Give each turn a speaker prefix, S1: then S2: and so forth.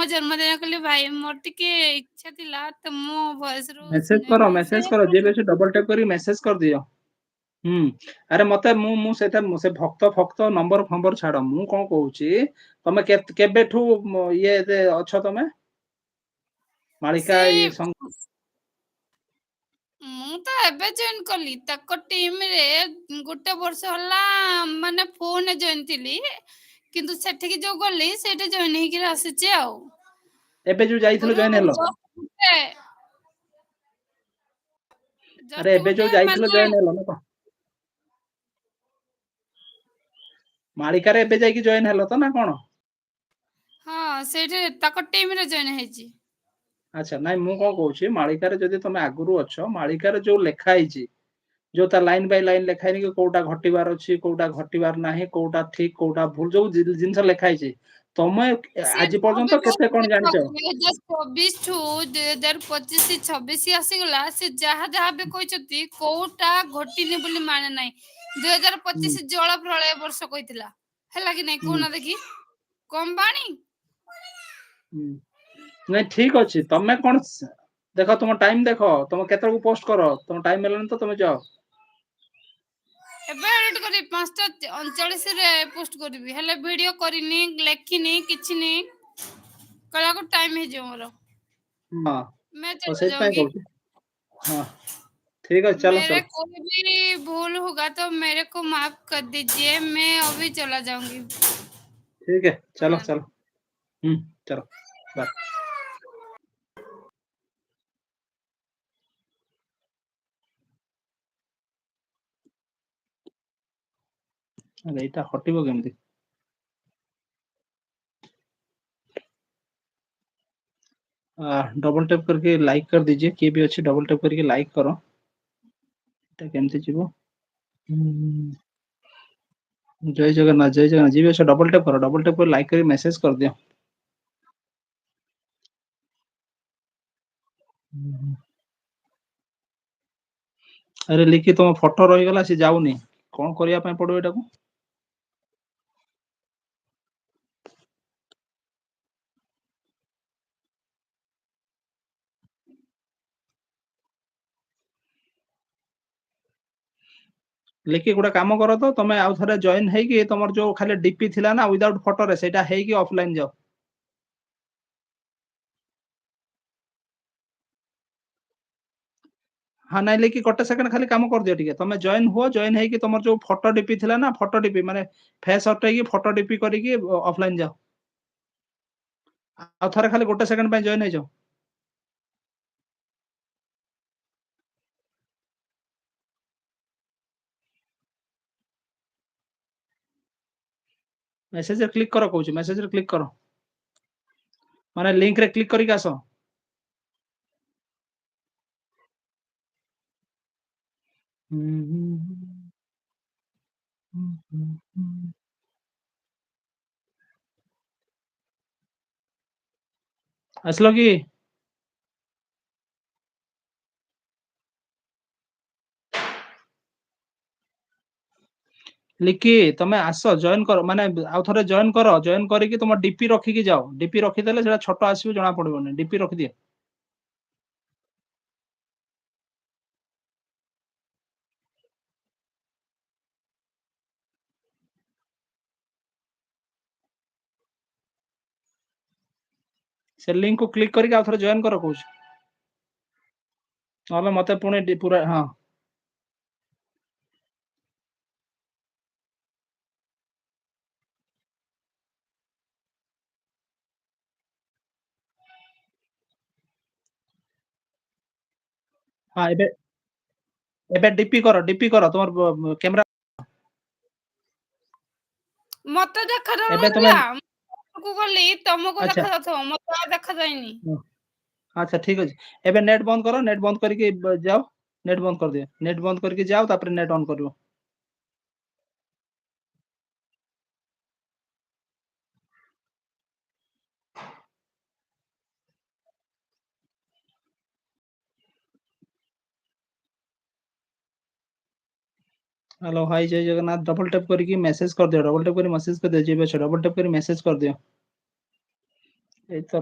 S1: मो जन्मदिन कहली भाई मोर टिके इच्छा थिला तो मो वॉइस रो
S2: मेसेज करो जे बेसी डबल टैप करी मेसेज कर दियो। अरे मते मु सेटा से भक्त नंबर फंबर छाड़ मु कोन कहूची तमे केबेठू ये अच्छो तमे मालिका
S1: से
S2: ये
S1: मु तो एबे जॉइन कली तक टीम रे गोटे वर्ष होला माने फोन जॉइन थिली किंतु सेठी की जो गली सेठी जॉइन हेकी आसीचे आ
S2: एबे जो जाइथिलो जॉइन हेलो अरे एबे जो जाइथिलो
S1: माने
S2: जॉइन हेलो ना तो मालिका रे एबे जाई की जॉइन हेलो तो ना कोन
S1: हाँ सेठी तक टीम रे जॉइन हेची।
S2: अच्छा नाइ मु कोन कहूची मालिका रे जदी तमे आगुरु अच्छो मालिका रे जो लेखा आइची जो ता लाइन बाय लाइन लेखा है कि कोटा घटिबार अछि कोटा घटिबार नाही कोटा ठीक कोटा भूल जो जिंस लेखा है तमे
S1: से
S2: आज पर्यंत केते कोन जानिचो
S1: 2024 ठू 2025 26 आसीगला से जहा जहा बे कहचती कोटा घटिनी बोली माने नाही 2025 जल प्रलय वर्ष कहितला हैला कि नाही कोना देखी कम पानी
S2: नहीं ठीक अच्छी तमे कौन देख तुम टाइम देख तुम केते पोस्ट कर तुम टाइम मिलनी तो तुम जाओ
S1: एबे एडिट करी 5:39 रे पोस्ट करबी हेले वीडियो करिनी लेखिनी किछनी कला को टाइम है जो मोर
S2: हां
S1: मैं
S2: तो
S1: चला
S2: सेज पई
S1: जाऊंगी।
S2: कहू हां ठीक है चलो
S1: मेरे
S2: चलो
S1: कोई भी भूल होगा तो मेरे को माफ कर दीजिए मैं अभी चला जाऊंगी।
S2: ठीक है चलो चलो चलो बाय अरे इटा हटिबो केमती डबल टैप करके लाइक कर दीजिए किए भी अच्छे डबल टैप करके लाइक करो इटा केमती जीवो जय जगन्नाथ जी भी अच्छा डबल टैप करो डबल टैप कर लाइक कर मैसेज कर दियो अरे लिखी तुम फोटो रही गला से जाउनी कोन करिया पय पड़ो एटा को लेकिन गोटे काम कर तो तुम आउ थे जॉइन है तुम जो खाली डीपी थिला ना विदाउट फोटो रे सेटा है कि ऑफलाइन जाओ हाँ नाइ लेकिन गोटे सेकंड खाली काम कर दियो ठीक है तुम जॉइन हुआ जॉइन है कि तुम जो फोटो डीपी थिला ना फोटो डीपी माने फेस हटे की फोटो डीपी करी ऑफलाइन जाओ आउ थे खाली गोटे सेकंड पे जॉइन है जाओ मेसेज रे क्लिक करो कहूँ मेसेज रे क्लिक करो माने लिंक रे क्लिक करी आसो असलो की लिखी तमे आस जॉइन कर माने आउ थे जॉइन कर जॉइन करी तुम डीपी रखिकी जाओ डीपी रखीदेले सेटा छोटो आसीबो जना पड़िबोनी डीपी रखी दियो से लिंक को क्लिक करके आउ थे जॉइन करो कहूँ नहले मते पुणी पूरा हाँ हाँ एबे एबे डीपी करो तुम कैमरा
S1: मते देखा
S2: एबे तुम
S1: जाउनला को गली तुमको
S2: अच्छा
S1: देखा जाथो मते देखा जायनी
S2: अच्छा ठीक अछि एबे नेट बंद करो नेट बंद करके जाओ नेट बंद कर दियो नेट बंद करके जाओ तापर नेट ऑन करियो हेलो हाय जय जगन्नाथ डबल टैप करके मैसेज कर दियो डबल टैप करके मैसेज कर दियो जे भी अच्छा डबल टैप करके मैसेज कर दियो ए तो